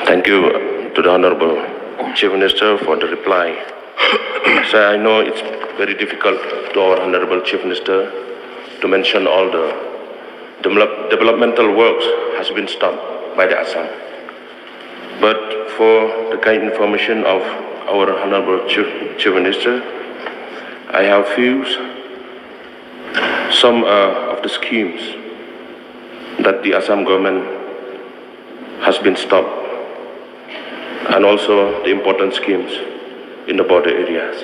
Thank you to the Honorable Chief Minister for the reply. So I know it's very difficult to our Honorable Chief Minister to mention all the developmental works has been stopped by the Assam. But for the kind information of our Honorable Chief Minister, I have some of the schemes that the Assam government has been stopped, and also the important schemes in the border areas.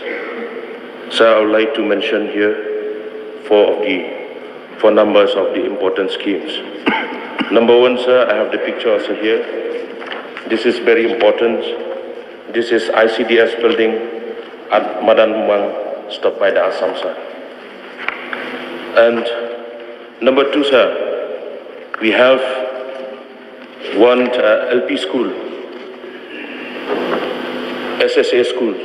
So I would like to mention here four numbers of the important schemes. Number one, sir, I have the picture also here. This is very important. This is ICDS building at Madan Umang, stopped by the Assam, sir. And number two, sir, we have one LP school, SSA schools.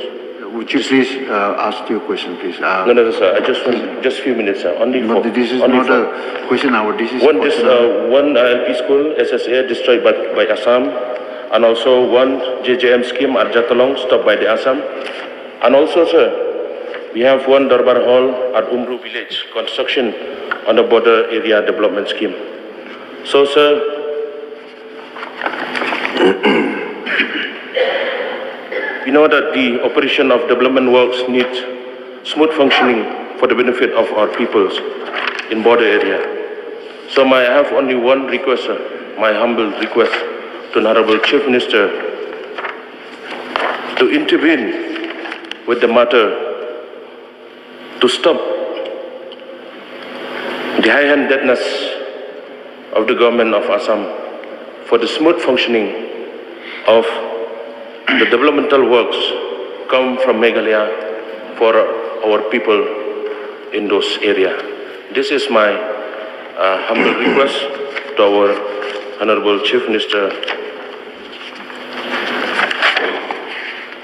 Would you please ask your question, please? No, sir. I just want just few minutes, sir. Only no, for this is only not for, a question hour. This is one LP school SSA destroyed by Assam, and also one JJM scheme at Jatalong stopped by the Assam, and also, sir, we have one Darbar Hall at Umru village construction on the border area development scheme. So, sir, we know that the operation of development works needs smooth functioning for the benefit of our peoples in border area. So I have only one request, sir, my humble request to Honorable Chief Minister to intervene with the matter to stop the high-handedness of the government of Assam for the smooth functioning of the developmental works come from Meghalaya for our people in those areas. This is my humble request to our Honorable Chief Minister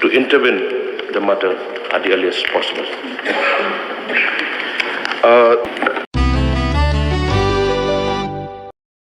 to intervene the matter at the earliest possible.